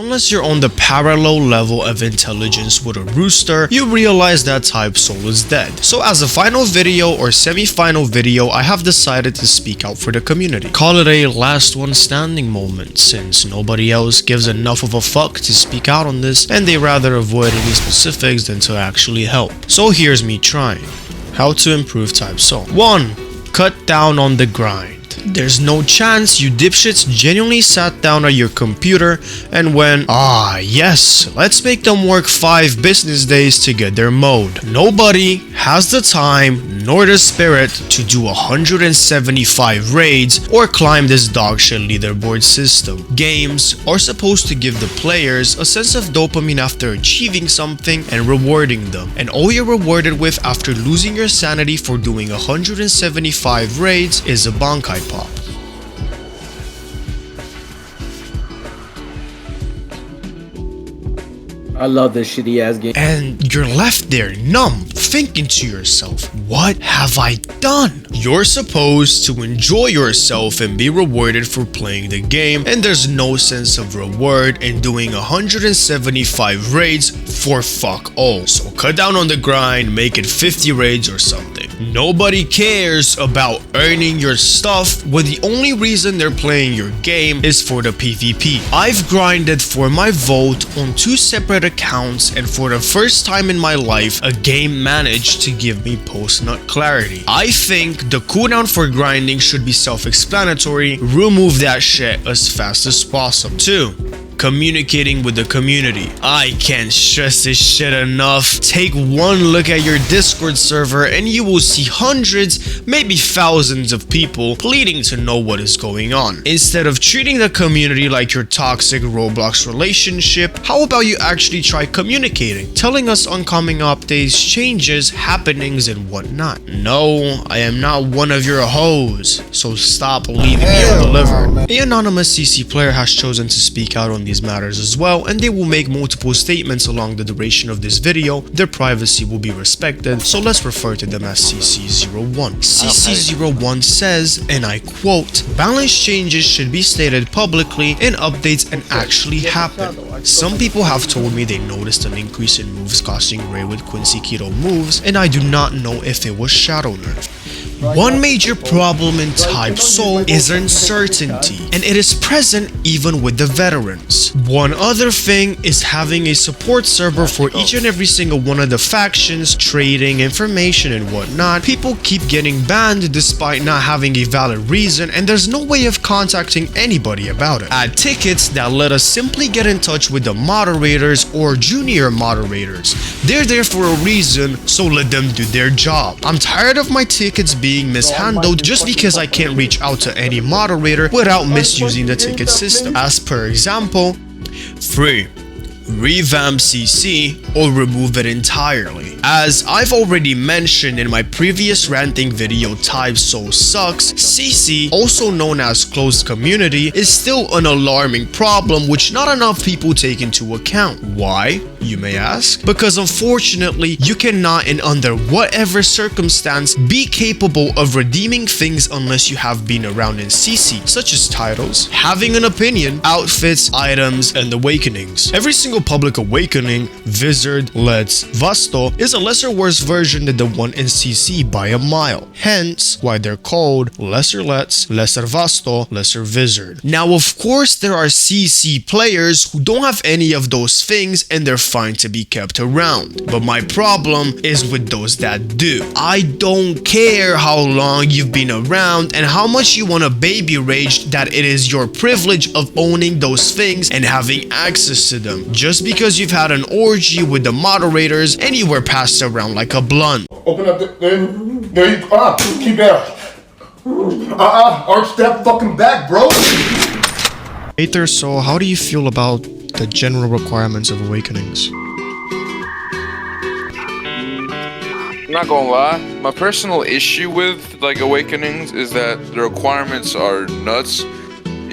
Unless you're on the parallel level of intelligence with a rooster, you realize that Type Soul is dead. So as a final video or semi-final video, I have decided to speak out for the community. Call it a last one standing moment, since nobody else gives enough of a fuck to speak out on this, and they rather avoid any specifics than to actually help. So here's me trying. How to improve Type Soul. 1. Cut down on the grind. There's no chance you dipshits genuinely sat down at your computer and went, yes, let's make them work 5 business days to get their mode. Nobody has the time nor the spirit to do 175 raids or climb this dogshit leaderboard system. Games are supposed to give the players a sense of dopamine after achieving something and rewarding them. And all you're rewarded with after losing your sanity for doing 175 raids is a Bankai pop. I love this shitty ass game. And you're left there numb, thinking to yourself, what have I done? You're supposed to enjoy yourself and be rewarded for playing the game, and there's no sense of reward in doing 175 raids for fuck all. So cut down on the grind, make it 50 raids or something. Nobody cares about earning your stuff when the only reason they're playing your game is for the PvP. I've grinded for my vote on 2 separate accounts, and for the first time in my life, a game managed to give me post-nut clarity. I think the cooldown for grinding should be self-explanatory. Remove that shit as fast as possible. 2. Communicating with the community. I can't stress this shit enough. Take one look at your Discord server and you will see hundreds, maybe thousands of people pleading to know what is going on. Instead of treating the community like your toxic Roblox relationship, how about you actually try communicating, telling us oncoming updates, changes, happenings, and whatnot. No, I am not one of your hoes, so stop leaving me undelivered. The anonymous CC player has chosen to speak out on these matters as well, and they will make multiple statements along the duration of this video. Their privacy will be respected, so let's refer to them as CC01. CC01 says, and I quote, balance changes should be stated publicly in updates and actually happen. Some people have told me they noticed an increase in moves costing Ray with Quincy Keto moves, and I do not know if it was shadow nerf. One major problem in Type Soul is uncertainty, and it is present even with the veterans. One other thing is having a support server for each and every single one of the factions, trading information and whatnot. People keep getting banned despite not having a valid reason, and there's no way of contacting anybody about it. Add tickets that let us simply get in touch with the moderators or junior moderators. They're there for a reason, so let them do their job. I'm tired of my tickets being mishandled just because I can't reach out to any moderator without misusing the ticket system. As per example, 3. Revamp CC or remove it entirely. As I've already mentioned in my previous ranting video, Type Soul sucks. CC, also known as closed community, is still an alarming problem which not enough people take into account. Why, you may ask? Because unfortunately, you cannot in under whatever circumstance be capable of redeeming things unless you have been around in CC, such as titles, having an opinion, outfits, items, and awakenings. Every single public awakening, Wizard, Let's, Vasto, is a lesser worse version than the one in CC by a mile. Hence, why they're called Lesser Let's, Lesser Vasto, Lesser Wizard. Now, of course, there are CC players who don't have any of those things and they're fine to be kept around. But my problem is with those that do. I don't care how long you've been around and how much you want to baby rage that it is your privilege of owning those things and having access to them. Just because you've had an orgy with the moderators and you were passed around like a blunt. Open up there you go. Keep that. Arch that fucking back, bro. Aether, so how do you feel about the general requirements of awakenings? I'm not gonna lie, my personal issue with like awakenings is that the requirements are nuts.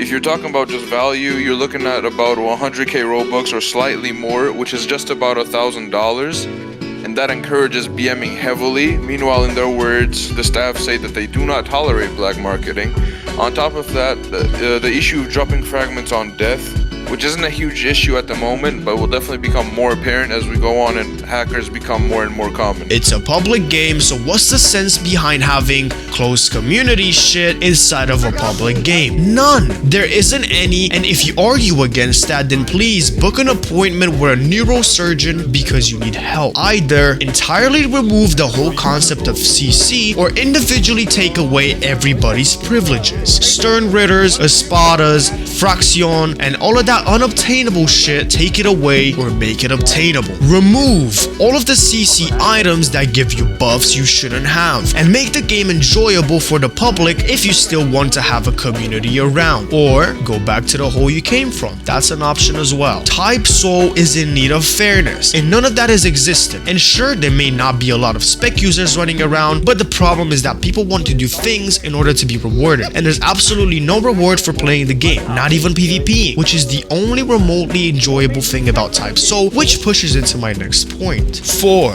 If you're talking about just value, you're looking at about 100k Robux or slightly more, which is just about $1,000, and that encourages BMing heavily. Meanwhile, in their words, the staff say that they do not tolerate black marketing. On top of that, the issue of dropping fragments on death which isn't a huge issue at the moment, but will definitely become more apparent as we go on and hackers become more and more common. It's a public game, so what's the sense behind having closed community shit inside of a public game? None. There isn't any, and if you argue against that, then please book an appointment with a neurosurgeon because you need help. Either entirely remove the whole concept of CC or individually take away everybody's privileges. Stern Ritters, Espadas, Fraction, and all of that unobtainable shit, take it away or make it obtainable. Remove all of the CC items that give you buffs you shouldn't have, and make the game enjoyable for the public if you still want to have a community around, or go back to the hole you came from. That's an option as well. Type Soul is in need of fairness, and none of that is existent. And sure, there may not be a lot of spec users running around, but the problem is that people want to do things in order to be rewarded, and there's absolutely no reward for playing the game, not even PvPing, which is the only remotely enjoyable thing about Type Soul, which pushes into my next point. 4.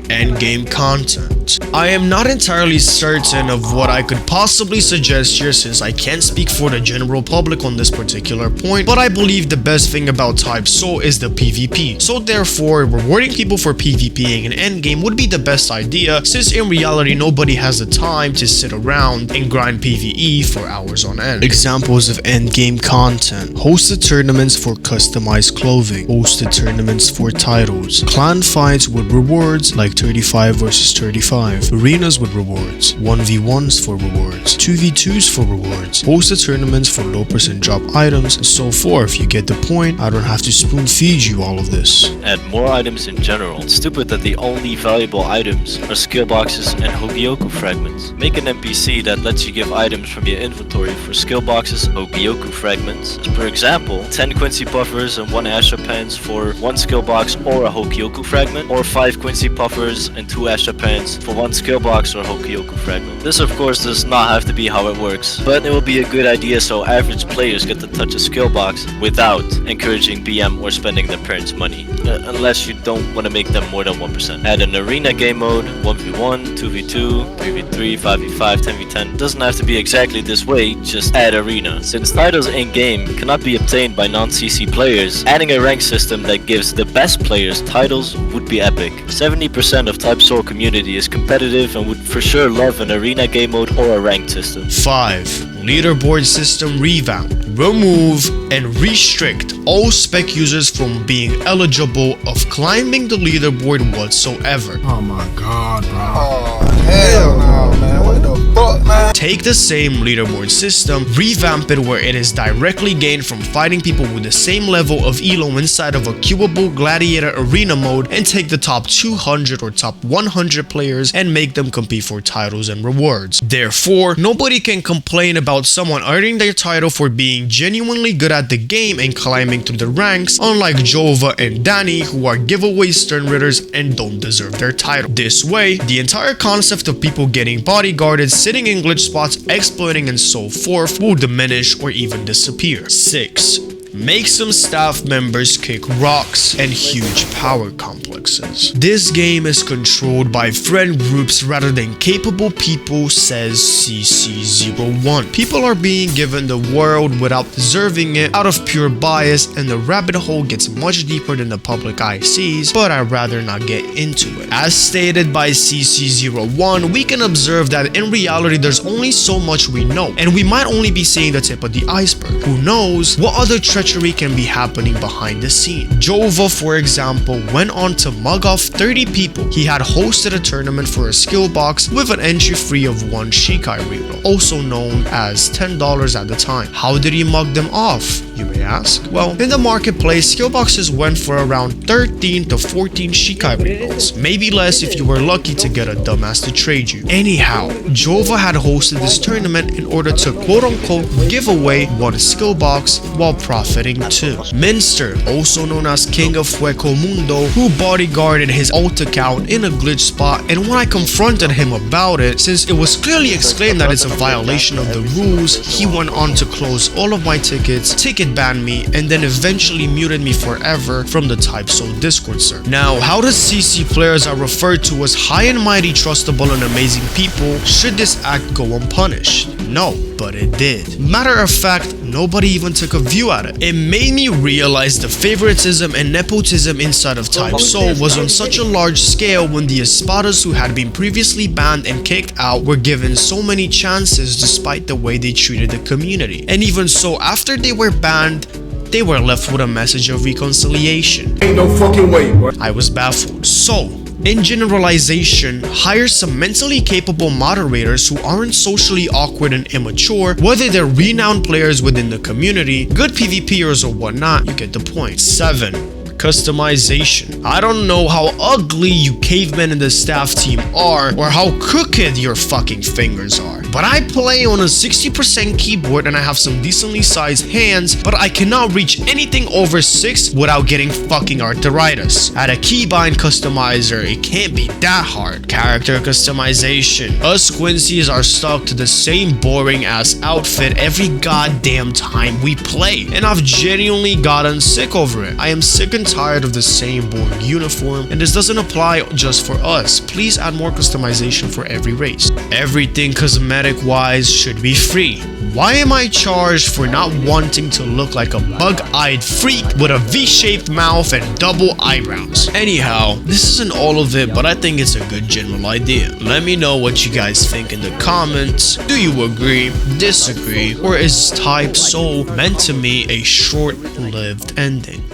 Endgame content. I am not entirely certain of what I could possibly suggest here, since I can't speak for the general public on this particular point, but I believe the best thing about Type Soul is the PvP. So therefore, rewarding people for PvPing in endgame would be the best idea, since in reality nobody has the time to sit around and grind PvE for hours on end. Examples of endgame content: hosted tournaments for customized clothing, hosted tournaments for titles, clan fights with rewards like 35 versus 35, arenas with rewards, 1v1s for rewards, 2v2s for rewards, hosted tournaments for low percent drop items, and so forth. You get the point. I don't have to spoon feed you all of this. Add more items in general. It's stupid that the only valuable items are skill boxes and Hogyoku fragments. Make an NPC that lets you give items from your inventory for skill boxes, Hogyoku fragments. For example, 10 Quincy Puffers and 1 Astra Pants for 1 skill box or a Hogyoku fragment, or 5 Quincy Puffers and 2 Astra Pants for 1 skill box or Hokyoku fragment. This of course does not have to be how it works, but it will be a good idea so average players get to touch a skill box without encouraging BM or spending their parents' money, unless you don't want to make them more than 1%. Add an arena game mode, 1v1, 2v2, 3v3, 5v5, 10v10. It doesn't have to be exactly this way, just add arena. Since titles in-game cannot be obtained by non-CC players, adding a rank system that gives the best players titles would be epic. 70% of Type Soul community is competitive and would for sure love an arena game mode or a ranked system. 5. Leaderboard system revamp. Remove and restrict all spec users from being eligible of climbing the leaderboard whatsoever. Oh my god, bro. Oh, hell no, man. What the fuck, man? Take the same leaderboard system, revamp it where it is directly gained from fighting people with the same level of elo inside of a queuable gladiator arena mode, and take the top 200 or top 100 players and make them compete for titles and rewards. Therefore, nobody can complain about someone earning their title for being genuinely good at the game and climbing through the ranks, unlike Jova and Danny, who are giveaway Stern Ritters and don't deserve their title. This way, the entire concept of people getting bodyguarded, sitting in glitch spots, exploiting and so forth will diminish or even disappear. 6. Make some staff members kick rocks and huge power complexes. This game is controlled by friend groups rather than capable people, says CC01. People are being given the world without deserving it out of pure bias, and the rabbit hole gets much deeper than the public eye sees, but I'd rather not get into it. As stated by CC01, we can observe that in reality there's only so much we know, and we might only be seeing the tip of the iceberg. Who knows what other treachery can be happening behind the scene. Jova, for example, went on to mug off 30 people. He had hosted a tournament for a skill box with an entry fee of 1 Shikai reroll, also known as $10 at the time. How did he mug them off, you may ask? Well, in the marketplace, skill boxes went for around 13 to 14 Shikai rerolls, maybe less if you were lucky to get a dumbass to trade you. Anyhow, Jova had hosted this tournament in order to quote-unquote give away 1 skill box while profiting too. Minster, also known as King of Fuego Mundo, who bodyguarded his alt account in a glitch spot, and when I confronted him about it, since it was clearly exclaimed that it's a violation of the rules, he went on to close all of my tickets, ticket ban me, and then eventually muted me forever from the Type Soul Discord server. Now, how does CC players are referred to as high and mighty, trustable, and amazing people, should this act go unpunished? No. but it did. Matter of fact, nobody even took a view at it. It made me realize the favoritism and nepotism inside of TypicalIllusion was on such a large scale when the espadas who had been previously banned and kicked out were given so many chances despite the way they treated the community. And even so, after they were banned, they were left with a message of reconciliation. Ain't no fucking way, bro. I was baffled. So, in generalization, hire some mentally capable moderators who aren't socially awkward and immature, whether they're renowned players within the community, good PvPers or whatnot, you get the point. 7. Customization. I don't know how ugly you cavemen in the staff team are or how crooked your fucking fingers are, but I play on a 60% keyboard and I have some decently sized hands, but I cannot reach anything over 6 without getting fucking arthritis. Add a keybind customizer, it can't be that hard. Character customization. Us Quincy's are stuck to the same boring ass outfit every goddamn time we play, and I've genuinely gotten sick over it. I am sick and tired of the same boring uniform, and this doesn't apply just for us. Please add more customization for every race. Everything cosmetic wise should be free. Why am I charged for not wanting to look like a bug-eyed freak with a V-shaped mouth and double eyebrows? Anyhow, this isn't all of it, but I think it's a good general idea. Let me know what you guys think in the comments. Do you agree, disagree, or is TypicalIllusion meant to be a short-lived ending?